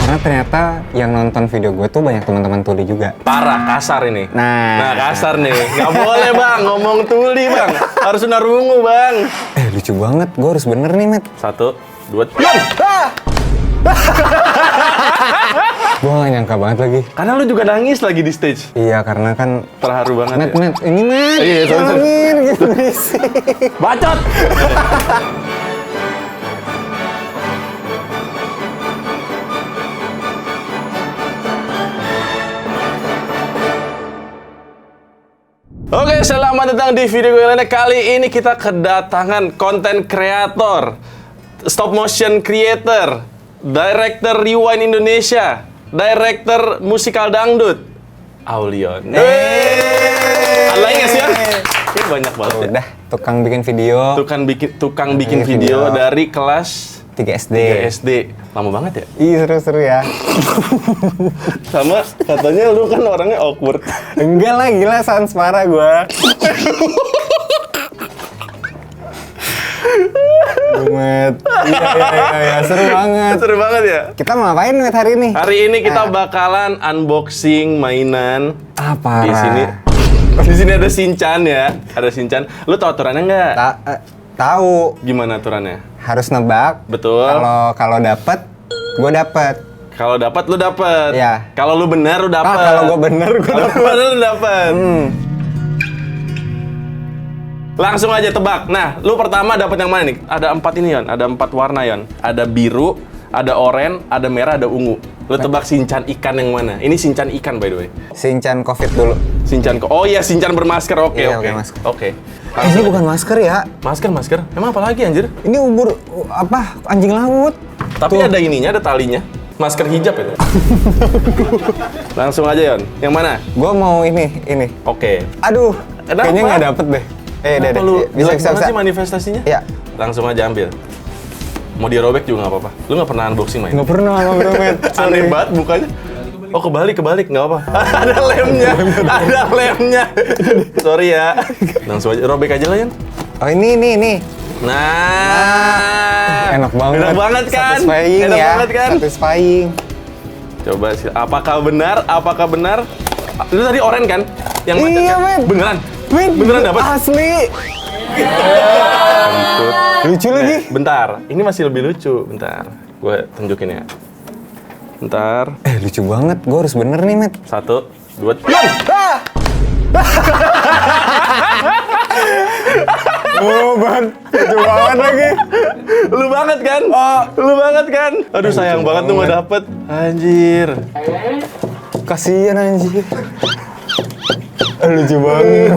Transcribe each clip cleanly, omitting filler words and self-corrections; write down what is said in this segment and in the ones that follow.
Karena ternyata yang nonton video gue tuh banyak teman-teman tuli juga. Parah, kasar ini. Nah, Kasar nih. Nggak boleh bang, ngomong tuli bang. Harus tunarungu bang. lucu banget. Gue harus bener nih, Met. 1, 2, 3. Gue gak nyangka banget lagi. Karena lu juga nangis lagi di stage. Iya, karena kan Terharu banget Met, ya. ini Met. Iya, sorry. Tolongin, gitu sih. Bacot! Oke, selamat datang di video gue lainnya. Kali ini kita kedatangan konten kreator, stop motion creator, director Rewind Indonesia, director musikal dangdut, Aulion. Ada lagi nggak sih, Yon? Ini banyak banget ya. Udah, tukang bikin video. Tukang bikin video dari kelas 3 SD. 3 SD. Lama banget ya? Ih, seru-seru ya. Sama katanya lu kan orangnya awkward. Enggak lah, gila, sans parah gue. Met. Iya, seru banget. Seru banget ya? Kita mau ngapain, Met, hari ini? Hari ini kita bakalan unboxing mainan. Apa? Di sini ada Shinchan ya. Ada Shinchan. Lu tahu aturannya nggak? Tahu. Gimana aturannya? Harus nebak. Betul. Kalau dapet, gue dapet. Kalau dapat lu dapat. Iya. Kalau lu benar lu dapat. Kalau gue bener, gue Kalau dapet. benar lu dapat. Langsung aja tebak. Nah, lu pertama dapat yang mana nih? Ada 4 ini, Yon. Ada 4 warna, Yon. Ada biru, ada oranye, ada merah, ada ungu. Lu tebak Shinchan ikan yang mana? Ini Shinchan ikan by the way. Shinchan COVID dulu. Oh iya, Shinchan bermasker. Oke, Iya, oke. pakai masker. Oke. Ini bukan masker ya. Masker. Emang apa lagi anjir? Ini anjing laut. Tapi Tuh. ada ininya, ada talinya. Masker hijab itu. Langsung aja, Yon. Yang mana? Gue mau ini. Oke. Aduh, Kenapa? kayaknya nggak dapet deh. Kenapa lu Bisa. jelek banget sih manifestasinya? Iya. Langsung aja ambil. Mau dirobek juga nggak apa-apa. Lu nggak pernah unboxing main? Nggak pernah sama Met. Aneh banget mukanya. Oh kebalik, nggak apa. Ada lemnya. Sorry ya. Langsung aja, robek aja lah, Yan. Oh ini. Nah. Enak banget. Enak banget kan? Satisfying Enak ya. banget kan? Satisfying. Coba sih, apakah benar? Lu tadi oranye kan? Yang macet Iya, kan? Men. Beneran? Met, Beneran dapat? Asli. Kentut. Lucu lagi. Bentar, ini masih lebih lucu. Bentar, gue tunjukin ya. Bentar. Lucu banget. Gue harus bener nih, Met. 1, 2, 3. Oh, banget. Lucu banget lagi. Lu banget kan? Lu banget kan? Aduh sayang banget tuh nggak dapet. Anjir. Kasian anjir. Lucu banget.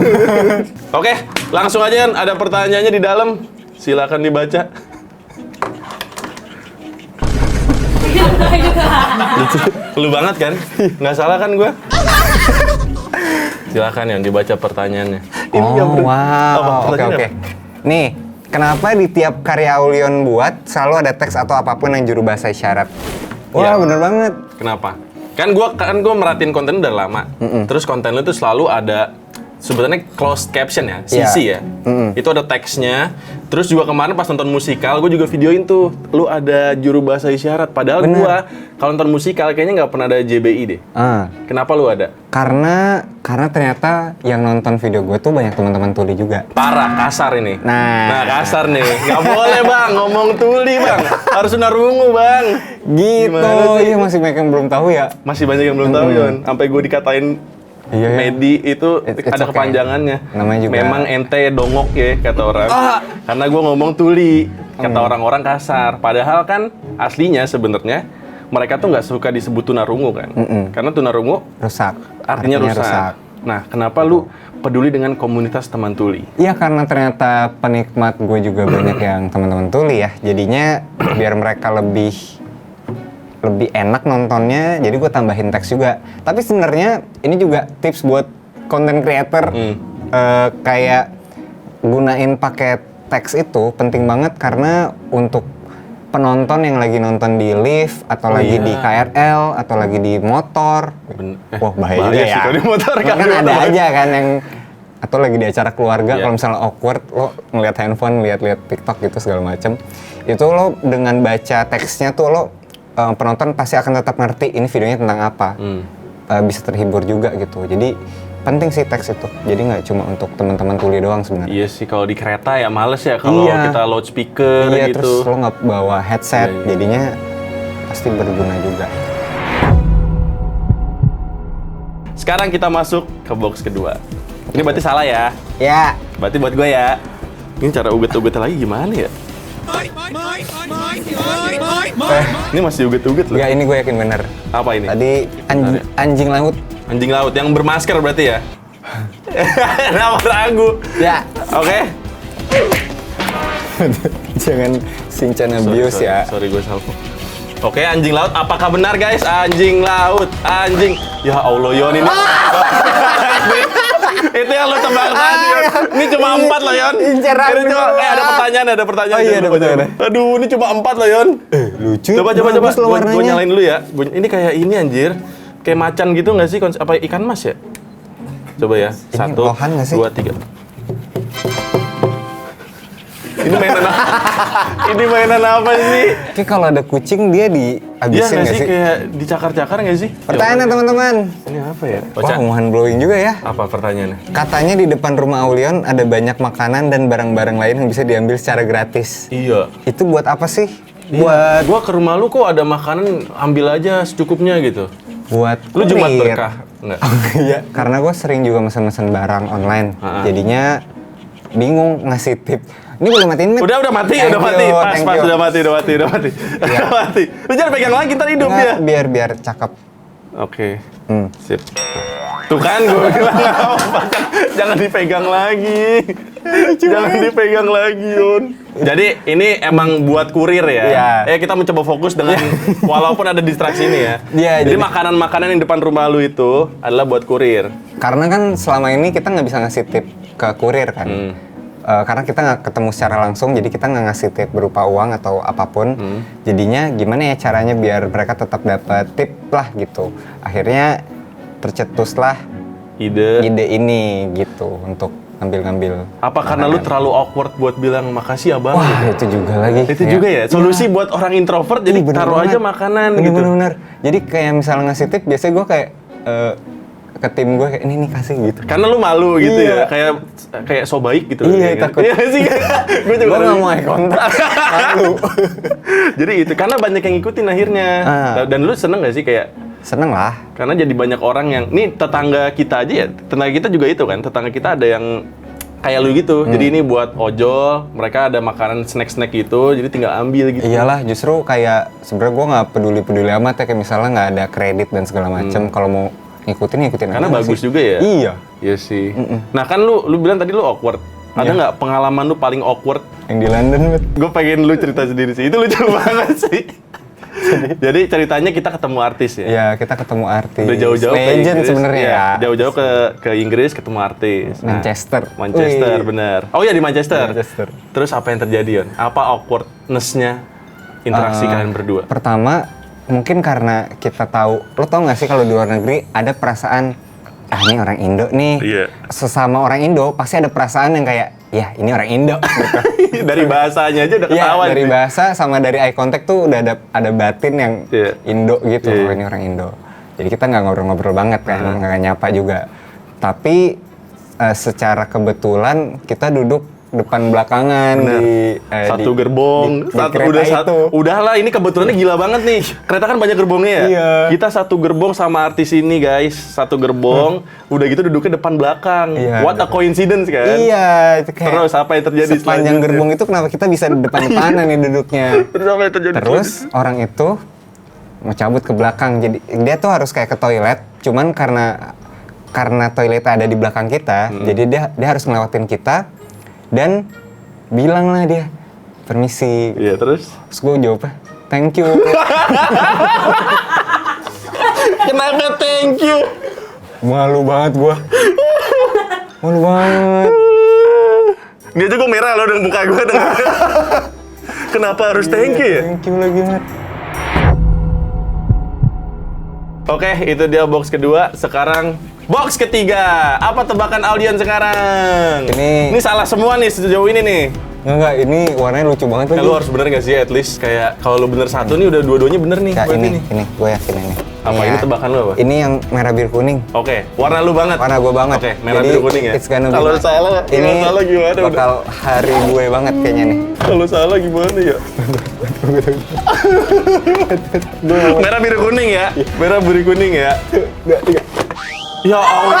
Oke, langsung aja kan. Ada pertanyaannya di dalam. Silakan dibaca. Lucu. Lu banget kan? Nggak salah kan gue? Silakan yang dibaca pertanyaannya. Oh, wow. Oke. Pertanyaannya apa? Nih, kenapa di tiap karya Aulion buat selalu ada teks atau apapun yang juru bahasa isyarat? Wah, Iya. bener banget. Kenapa? Kan gua merhatiin konten udah lama. Terus konten lu tuh selalu ada sebenarnya closed caption ya, CC ya. Itu ada teksnya. Terus juga kemarin pas nonton musikal, gue juga videoin tuh, lu ada juru bahasa isyarat. Padahal Bener. gua kalau nonton musikal kayaknya nggak pernah ada JBI deh. Kenapa lu ada? Karena ternyata yang nonton video gue tuh banyak teman-teman tuli juga. Parah, kasar ini. Nah. Kasar nih. Nggak boleh bang, ngomong tuli bang. Harus tunarungu bang. Gitu. Gimana sih? Iya, masih banyak yang belum tahu ya. Masih banyak yang belum tahu, Yon. Sampai gue dikatain Iya, iya. Medi itu It's ada okay. kepanjangannya. Namanya juga- Memang ente dongok ya kata orang. Karena gue ngomong tuli, kata orang-orang kasar. Padahal kan aslinya sebenarnya mereka tuh nggak suka disebut tunarungu kan. Karena tunarungu Rusak. artinya rusak. Nah, kenapa lu peduli dengan komunitas teman tuli? Iya, karena ternyata penikmat gue juga banyak yang teman-teman tuli ya. Jadinya biar mereka lebih enak nontonnya, jadi gue tambahin teks juga. Tapi sebenarnya ini juga tips buat content creator. Kayak gunain pakai teks itu penting banget karena untuk penonton yang lagi nonton di lift atau lagi di KRL atau lagi di motor. Wah, bahaya juga sih ya. kalau di motor kan ada aja kan yang atau lagi di acara keluarga, Iya. kalau misalnya awkward, lo ngeliat handphone, lihat-lihat TikTok gitu segala macem, itu lo dengan baca teksnya tuh lo penonton pasti akan tetap ngerti ini videonya tentang apa. Bisa terhibur juga gitu. Jadi penting sih teks itu. Jadi nggak cuma untuk teman-teman tuli doang sebenarnya. Iya sih, kalau di kereta ya males ya kalau kita loudspeaker iya, gitu. terus lo nggak bawa headset, jadinya pasti berguna juga. Sekarang kita masuk ke box kedua. Ini berarti salah ya? Ya. Berarti buat gue ya. Ini cara uget-uget lagi gimana ya? Ini masih uget-uget loh. Nggak, ini gue yakin bener. Apa ini? Tadi anjing laut. Anjing laut yang bermasker berarti ya? Nama ragu. Ya. Oke. Jangan Shinchan abuse ya. Sorry gue salvo. Oke, anjing laut. Apakah benar guys? Anjing laut. Anjing. Ya Allah, Yon ini. Itu yang lo tebak tadi, Yon. Ini cuma 4 loh, Yon. Ini cuma, ada pertanyaan. Oh iya, ada pertanyaan. Aduh, ini cuma 4 loh, Yon. Lucu. Coba. Bagus loh warnanya. Gue nyalain dulu ya. Ini kayak ini anjir. Kayak macan gitu nggak sih? Apa ikan mas ya? Coba ya. Ini 1, lohan nggak sih? 2, 3. Ini mainan apa? Ini mainan apa sih? Kayak kalau ada kucing dia Iya dihabisin nggak nggak sih? sih? Kayak dicakar-cakar nggak sih? Pertanyaan teman-teman. Ini apa ya? Wah, mind blowing juga ya. Apa pertanyaannya? Katanya di depan rumah Aulion ada banyak makanan dan barang-barang lain yang bisa diambil secara gratis. Iya. Itu buat apa sih? Buat gua ke rumah lu kok ada makanan, ambil aja secukupnya gitu. Buat Lu Jumat kurir. berkah? Enggak. Iya, karena gue sering juga mesen-mesen barang online. Jadinya bingung ngasih tip. Ini boleh matiin, Mit? Udah mati, Thank udah mati. you, Pas, thank pas, you. udah mati. Udah mati. Lu jangan pegang lagi, ntar hidup Nggak, dia. biar cakep. Oke. Sip. Tuh kan gue bilang apa, jangan dipegang lagi. Jangan dipegang lagi, Yon. Jadi ini emang buat kurir ya? Iya. Kita mencoba fokus dengan walaupun ada distraksi ini ya. Iya, jadi makanan-makanan yang depan rumah lu itu adalah buat kurir. Karena kan selama ini kita nggak bisa ngasih tip ke kurir kan. Karena kita nggak ketemu secara langsung, jadi kita nggak ngasih tip berupa uang atau apapun. Jadinya gimana ya caranya biar mereka tetap dapat tip lah gitu. Akhirnya tercetuslah Ide ini gitu untuk ngambil-ngambil. apa karena lu terlalu awkward buat bilang makasih abang? Wah, itu juga lagi. Itu juga ya? Solusi buat orang introvert, jadi taruh aja makanan gitu. Bener-bener. Jadi kayak misalnya ngasih tip, biasanya gue kayak ke tim gue kayak ini nih kasih gitu. Karena lu malu gitu ya, kayak so baik gitu. Iya, takut. Iya sih. Gue juga nggak mau eye contact. Malu. Jadi itu karena banyak yang ngikutin akhirnya. Dan lu seneng gak sih kayak? Seneng lah. Karena jadi banyak orang yang, nih tetangga kita aja ya, tetangga kita juga itu kan, tetangga kita ada yang kayak lu gitu. Jadi ini buat ojol, mereka ada makanan snack-snack gitu, jadi tinggal ambil gitu. Iyalah, justru kayak sebenarnya gue nggak peduli amat ya, kayak misalnya nggak ada kredit dan segala macem. Kalau mau ngikutin Karena aja bagus sih. juga ya. Iya. Iya sih. Nah kan lu bilang tadi lu awkward. Ada nggak pengalaman lu paling awkward? Yang di London, Bet. Gue pengen lu cerita sendiri sih. Itu lucu banget sih. Jadi ceritanya kita ketemu artis ya. Iya, kita ketemu artis. Udah jauh-jauh ke legend Inggris. sebenarnya Iya, ya. jauh-jauh ke Inggris ketemu artis. Nah, Manchester. Manchester, Wih. bener. Oh iya di Manchester. Manchester. Terus apa yang terjadi, Yon? Apa awkwardness-nya interaksi kalian berdua? Pertama, mungkin karena kita tahu, lo tau nggak sih kalau di luar negeri ada perasaan, ini orang Indo nih. Iya. Sesama orang Indo pasti ada perasaan yang kayak, ya ini orang Indo. Gitu. Dari bahasanya aja udah Iya, ketahuan. dari sih. bahasa sama dari eye contact tuh udah ada batin yang Iya. Indo gitu, Iya. oh, ini orang Indo. Jadi kita nggak ngobrol-ngobrol banget kan, nggak nyapa juga. Tapi secara kebetulan kita duduk depan belakangan di Satu gerbong, di kereta itu. Udahlah ini kebetulannya gila banget nih. Kereta kan banyak gerbongnya ya. Iya. Kita satu gerbong sama artis ini guys, satu gerbong. Udah gitu duduknya depan belakang. Iya. What a coincidence kan? Iya, itu kayak Terus apa yang terjadi sepanjang selanjutnya? gerbong itu kenapa kita bisa di depan-depanan nih duduknya. Terus apa yang terjadi? Terus orang itu mau cabut ke belakang, jadi dia tuh harus kayak ke toilet, cuman karena toiletnya ada di belakang kita, jadi dia harus ngelewatin kita dan bilang lah dia permisi. Iya terus? Terus gue jawab, thank you. Kenapa thank you? Malu banget gue. Malu banget. Dia juga merah loh dengan muka gue. Kenapa harus thank you ya? Thank you lagi, Mat. Oke, itu dia box kedua. Sekarang box ketiga. Apa tebakan audiens sekarang? Ini salah semua nih sejauh ini nih. Enggak, ini warnanya lucu banget lagi. Lu harus bener gak sih at least kayak kalau lu bener satu nih udah dua-duanya bener nih. Ya, berarti ini, nih. gue yakin ini. Apa ini ya. tebakan lu apa? Ini yang merah biru kuning. Oke, warna lu banget. Warna gue banget. Oke, merah Jadi, biru kuning ya. it's gonna be Kalau my- salah, ini kalau salah gimana? bakal hari gue banget kayaknya nih. Kalau salah gimana ya? Merah biru kuning ya. Merah biru kuning ya. Ya Allah.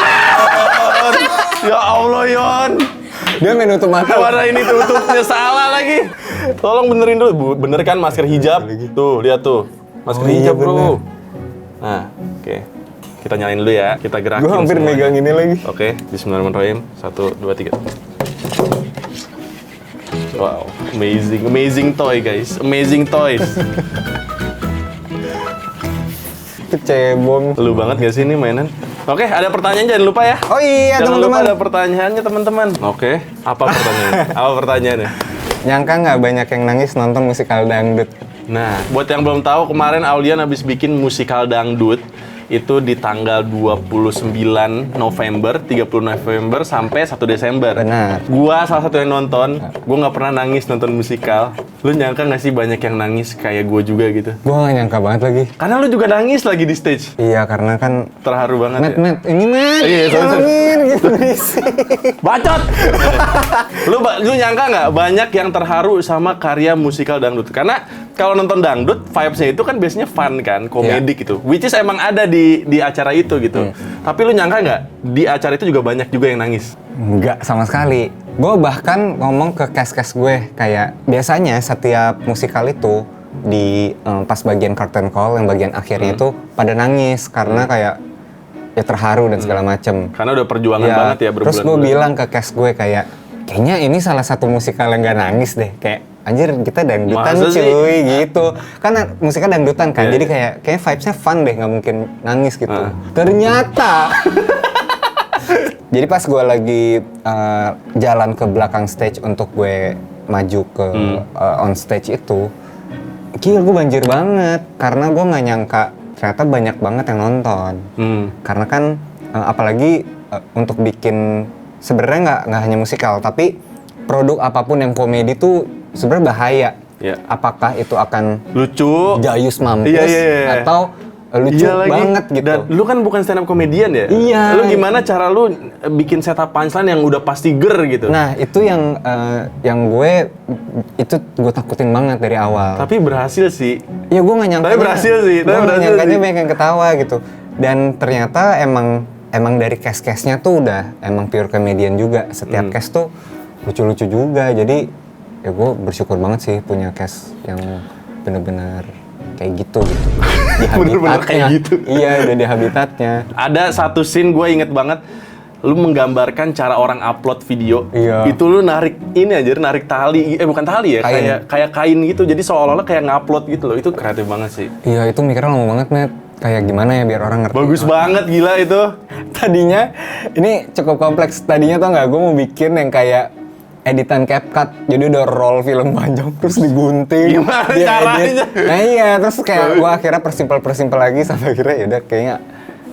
Ya Allah, Yon. Dia main nutup mata. Warna ini tutupnya salah lagi. Tolong benerin dulu. Bener kan masker hijab? Tuh, lihat tuh. Masker Oh, iya, hijab, Bro. bener. Nah, oke. Kita nyalain dulu ya. Kita gerakin. Gue hampir semuanya. megang ini lagi. Oke, bismillahirrahmanirrahim. 1, 2, 3. Wow, amazing toy guys, amazing toys. Kecebong. Lu banget gak sih ini mainan? Oke, ada pertanyaan jangan lupa ya. Oh iya Jangan lupa teman-teman. ada pertanyaannya teman-teman. Oke, apa pertanyaannya? Apa pertanyaannya? Nyangka nggak banyak yang nangis nonton musikal dangdut? Nah, buat yang belum tahu, kemarin Aulian habis bikin musikal dangdut itu di tanggal 29 November, 30 November sampai 1 Desember. Benar. Gua salah satu yang nonton, gua nggak pernah nangis nonton musikal. Lu nyangka nggak sih banyak yang nangis kayak gua juga gitu? Gue nggak nyangka banget lagi. Karena lu juga nangis lagi di stage. Iya karena kan Terharu banget ya. Matt, ini Matt, Iya, sorry. tolongin gitu sih. Bacot! lu nyangka nggak banyak yang terharu sama karya musikal dangdut? Karena kalau nonton dangdut, vibes-nya itu kan biasanya fun kan, komedik gitu. Which is emang ada di acara itu gitu. Tapi lu nyangka nggak di acara itu juga banyak juga yang nangis? Enggak sama sekali. Gue bahkan ngomong ke cast-cast gue kayak biasanya setiap musikal itu di pas bagian curtain call yang bagian akhirnya itu pada nangis karena kayak ya terharu dan segala macem. Karena udah perjuangan Ya, banget ya berbulan-bulan. terus gue bilang ke cast gue kayak kayaknya ini salah satu musikal yang gak nangis deh. Kayak anjir kita dangdutan Masa sih? cuy gitu. Karena musikal dangdutan kan. Iya. Jadi kayaknya vibes-nya fun deh, nggak mungkin nangis gitu. Ah. Ternyata jadi pas gue lagi jalan ke belakang stage untuk gue maju ke on stage itu, gila gue banjir banget karena gue nggak nyangka ternyata banyak banget yang nonton. Karena kan apalagi untuk bikin sebenarnya nggak hanya musikal tapi produk apapun yang komedi tuh sebenarnya bahaya. Iya. Apakah itu akan Lucu. jayus mampus Iya. atau lucu Iya lagi. banget gitu. Dan lu kan bukan stand up comedian ya? Iya. Lu gimana cara lu bikin setup punchline yang udah pasti ger gitu? Nah itu yang gue itu gue takutin banget dari awal. Tapi berhasil sih. Ya gue nggak nyangka. Tapi berhasil sih, tapi Gue nggak berhasil nyangkanya sih. banyak yang ketawa gitu. Dan ternyata emang dari cast-castnya tuh udah emang pure comedian juga. Setiap cast tuh lucu-lucu juga. Jadi ya gue bersyukur banget sih punya cast yang bener-bener kayak gitu. Di Bener-bener habitatnya. kayak gitu. Iya udah di habitatnya. Ada satu scene gue inget banget, lu menggambarkan cara orang upload video. Iya. Itu lu narik ini aja, narik tali, bukan tali ya, Kain. kayak kain gitu. Jadi seolah-olah kayak ngupload gitu loh. Itu kreatif banget sih. Iya itu mikirnya lama banget Matt. Kayak gimana ya biar orang ngerti. Bagus banget gila itu. Tadinya ini cukup kompleks. Tadinya tau nggak gue mau bikin yang kayak editan CapCut. Jadi udah roll film panjang terus digunting. Gimana diedit. caranya? Nah iya terus kayak gue akhirnya persimpel lagi sampai akhirnya yaudah kayaknya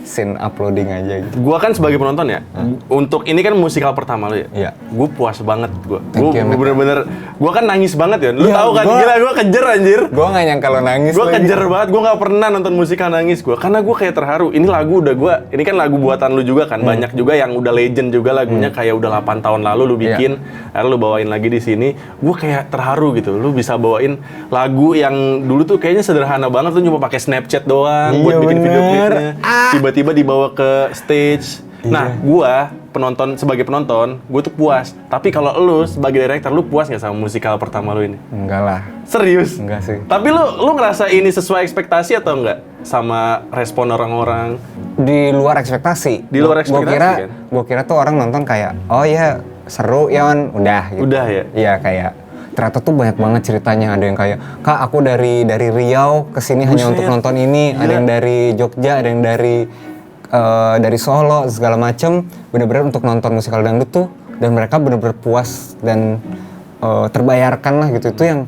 scene uploading aja gitu. Gua kan sebagai penonton ya, untuk ini kan musikal pertama lu ya. Iya. Gue puas banget gua. Thank you, Matt. Bener-bener, gua kan nangis banget ya. Lu Iya, tahu kan, gua- gila gua kejer anjir. Gue nggak nyangka lo nangis. Gue lagi. kejer banget, gue nggak pernah nonton musikal nangis gue, karena gue kayak terharu. Ini lagu udah gue, ini kan lagu buatan lu juga kan, banyak juga yang udah legend juga lagunya kayak udah 8 tahun lalu lu bikin, akhirnya lu bawain lagi di sini. Gue kayak terharu gitu, lu bisa bawain lagu yang dulu tuh kayaknya sederhana banget, lu cuma pakai Snapchat doang Iya, buat bikin video bener. klipnya, tiba-tiba dibawa ke stage. Nah, gue sebagai penonton, gue tuh puas. Tapi kalau lu sebagai director, lu puas nggak sama musikal pertama lu ini? Enggak lah. Serius? Enggak sih. Tapi lu ngerasa ini sesuai ekspektasi atau enggak? Sama respon orang-orang? Di luar ekspektasi. Di luar ekspektasi, kan? Gue kira tuh orang nonton kayak, oh ya seru Yon, udah gitu. Udah ya? Iya kayak, ternyata tuh banyak banget ceritanya. Ada yang kayak, Kak aku dari Riau ke sini hanya Buset. untuk nonton ini. Ada Gila. yang dari Jogja, ada yang dari Solo, segala macem. Bener-bener untuk nonton musikal dangdut tuh. Dan mereka bener-bener puas dan terbayarkan lah gitu. Itu yang,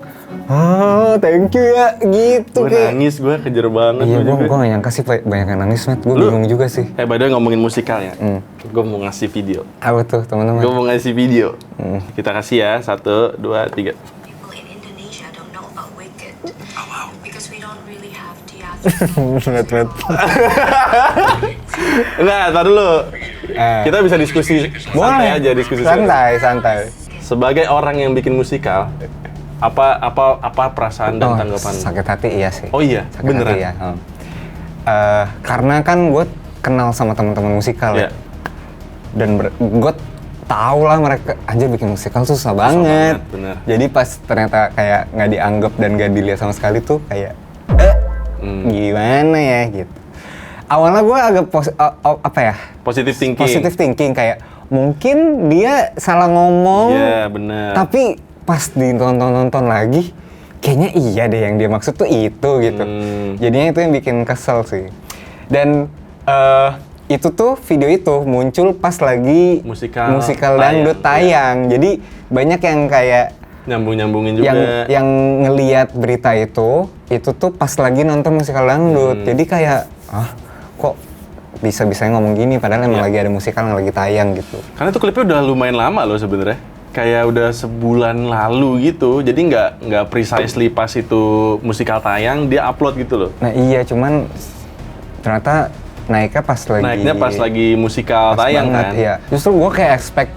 Oh, thank you ya, gitu Gue kayak. nangis, gue kejer banget. Iya, gua gue juga. gak nyangka sih banyak yang nangis, Matt. Gue Lu- bingung juga sih. By the way ngomongin musikal ya, gue mau ngasih video. Apa tuh, teman-teman? Gue mau ngasih video. Kita kasih ya, 1, 2, 3. People in Indonesia don't know about Wicked. Oh, wow. Because we don't really have theater. Matt. Nah, tar dulu. Kita bisa diskusi santai aja, diskusi santai. Sebagai orang yang bikin musikal, apa perasaan dan tanggapan? Sakit hati iya sih. Oh iya, Sakit beneran? hati ya. Karena kan gue kenal sama teman-teman musikal Iya. ya. Dan gue tahu lah mereka aja bikin musikal susah banget. bener. Jadi pas ternyata kayak nggak dianggap dan nggak dilihat sama sekali tuh kayak gimana ya gitu. Awalnya gue agak Positive thinking. positive thinking kayak mungkin dia salah ngomong. Iya, bener. Tapi pas ditonton lagi, kayaknya iya deh yang dia maksud tuh itu gitu. Jadinya itu yang bikin kesel sih. Dan itu tuh video itu muncul pas lagi Musikal dangdut tayang. Jadi banyak yang kayak Nyambung-nyambungin juga. yang ngelihat berita itu tuh pas lagi nonton musikal dangdut. Jadi kayak kok bisa-bisanya ngomong gini padahal emang lagi ada musikal yang lagi tayang gitu. Karena itu klipnya udah lumayan lama loh sebenarnya. Kayak udah sebulan lalu gitu. Jadi nggak precisely pas itu musikal tayang dia upload gitu loh. Nah iya, cuman ternyata naiknya pas lagi musikal pas tayang banget, kan. iya. Justru gue kayak expect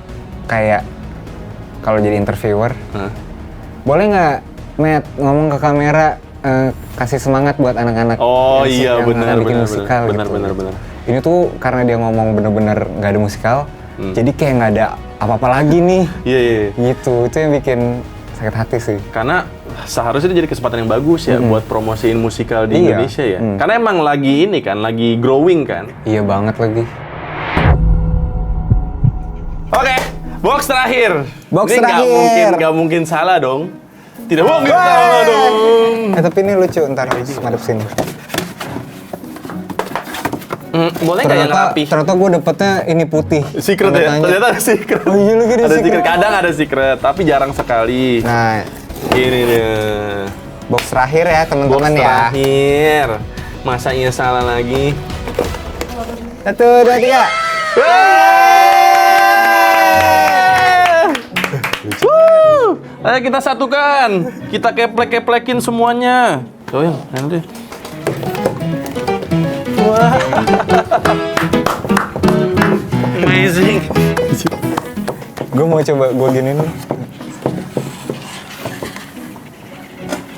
kayak kalau jadi interviewer, boleh nggak Matt ngomong ke kamera kasih semangat buat anak-anak Oh yang iya, yang benar, akan bikin benar, musikal benar, gitu. benar. Ini tuh karena dia ngomong bener-bener nggak ada musikal, jadi kayak nggak ada apa-apa lagi nih. Iya. Gitu, itu yang bikin sakit hati sih. Karena seharusnya itu jadi kesempatan yang bagus ya buat promosiin musikal di Iya. Indonesia ya. Karena emang lagi ini kan, lagi growing kan. Iya banget lagi. Oke, box terakhir. Box Ini terakhir. nggak mungkin salah dong. Tidak mungkin salah dong. Tapi ini lucu, ntar madep sini. Boleh nggak yang rapi? Ternyata gue dapetnya ini putih. Secret Tanda ya? tanya. Ternyata ada secret. Oh iya lagi ada secret. Kadang ada secret, tapi jarang sekali. Nah, Ini dia. box terakhir ya Box teman-teman ya. terakhir. Masa iya salah lagi? 1, 2, 3. Ayo kita satukan. Kita keplek-keplekin semuanya. Oh yang nanti. Wah. Amazing. Gue mau coba gue gini nih.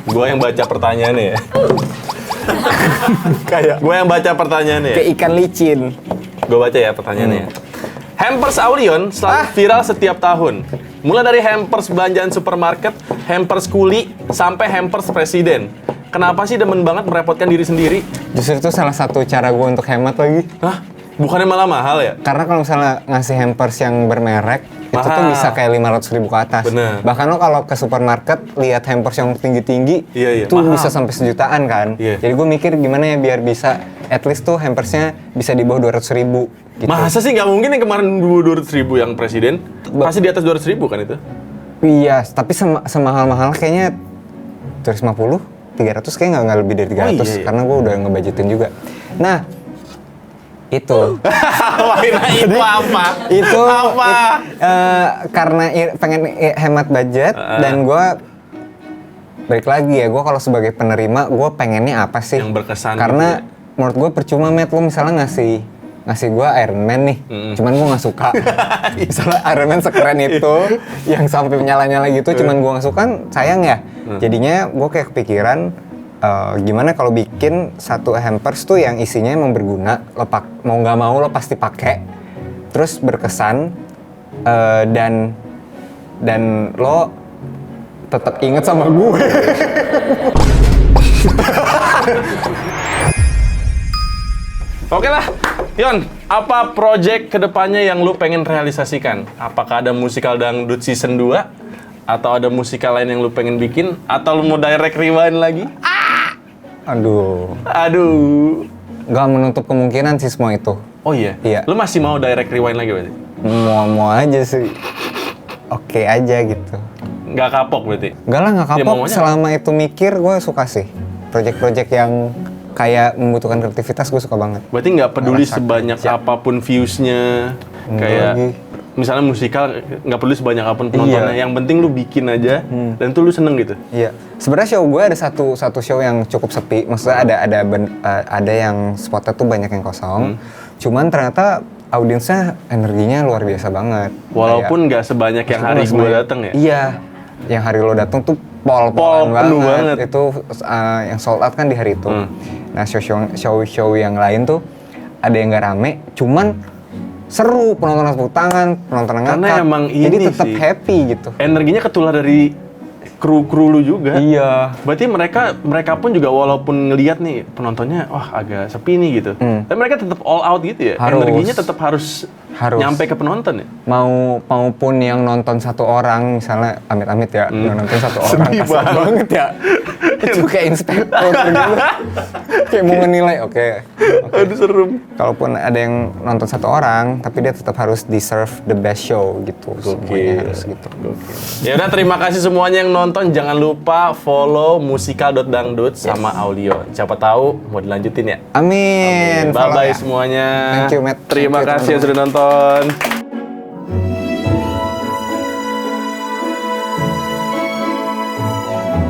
Gue yang baca pertanyaannya ya. Kayak. Gue yang baca pertanyaannya ya. Kayak ikan licin. Gue baca ya pertanyaannya. Hampers Aulion selalu viral setiap tahun. Mulai dari hampers belanjaan supermarket, hampers kuli, sampai hampers presiden. Kenapa sih demen banget merepotkan diri sendiri? Justru itu salah satu cara gue untuk hemat lagi. Hah? Bukannya malah mahal ya? Karena kalau misalnya ngasih hampers yang bermerek, itu tuh Mahal. bisa kayak 500.000 ke atas. Bener. Bahkan lo kalau ke supermarket lihat hampers yang tinggi-tinggi, Iya, itu mahal. bisa sampai sejutaan kan. Iya. Jadi gue mikir gimana ya biar bisa at least tuh hampersnya bisa di bawah 200.000 gitu. Masa sih nggak mungkin yang kemarin 200.000 yang presiden? Pasti di atas 200.000 kan itu? Iya, tapi semahal-mahal kayaknya 250, 300 kayaknya nggak lebih dari 300 Oh, iya. karena gue udah ngebudgetin juga. Nah, itu. Itu apa? itu Apa? karena pengen hemat budget dan gue balik lagi ya, gue kalau sebagai penerima gue pengennya apa sih? Yang berkesan Karena gitu menurut gue percuma Matt, lo misalnya ngasih gue Iron Man nih, cuman gue nggak suka. Misalnya Iron Man sekeren itu, yang sampai nyala-nyala gitu, cuman gue nggak suka, kan sayang ya. Jadinya gue kayak kepikiran, gimana kalau bikin satu hampers tuh yang isinya emang berguna, mau nggak mau lo pasti pakai, terus berkesan, dan lo tetap inget sama gue. Oke lah, Yon, apa project kedepannya yang lu pengen realisasikan? Apakah ada musikal dangdut season 2? Atau ada musikal lain yang lu pengen bikin? Atau lu mau direct rewind lagi? Aduh, Aduh. nggak menutup kemungkinan sih semua itu. Oh iya? Iya. Lu masih mau direct rewind lagi berarti? Mau aja sih. Oke aja gitu. nggak kapok berarti. Enggak lah, nggak Ya, kapok. maunya- Selama itu mikir, gue suka sih. Project-project yang kayak membutuhkan kreativitas, gue suka banget. Berarti nggak peduli Ngerasa sebanyak kerja. apapun views-nya, Enggak kayak lagi. misalnya musikal nggak peduli sebanyak apapun penontonnya. Iya. Yang penting lu bikin aja dan tuh lu seneng gitu. Iya, sebenarnya show gue ada satu show yang cukup sepi. Maksudnya ada yang spotnya tuh banyak yang kosong. Cuman ternyata audiensnya energinya luar biasa banget. Walaupun nggak sebanyak yang hari Kayak- gue dateng ya. Iya, yang hari lo datang tuh Pol, pol-polan penuh banget. Itu yang sold out kan di hari itu. Nah show yang lain tuh ada yang nggak rame, cuman seru, penonton tepuk tangan, penonton ngakak. Karena emang jadi ini tetap sih. happy gitu. Energinya ketular dari kru lu juga. Iya. Berarti mereka pun juga walaupun ngelihat nih penontonnya wah agak sepi nih gitu. Tapi mereka tetap all out gitu ya. Harus. Energinya tetap harus nyampe ke penonton ya. Maupun yang nonton satu orang, misalnya amit-amit ya, yang nonton satu orang Sedih kasar banget. banget ya. Itu kayak inspektor gitu. Kayak mau menilai, oke. Aduh serem. Kalaupun ada yang nonton satu orang, tapi dia tetap harus deserve the best show gitu. Semuanya harus gitu. Ya udah, terima kasih semuanya yang nonton. Jangan lupa follow musikal.dangdut sama Audio. Siapa tahu mau dilanjutin ya. Amin. Bye Follow bye ya. semuanya. Thank you, Matt. Terima Thank you, kasih yang sudah nonton.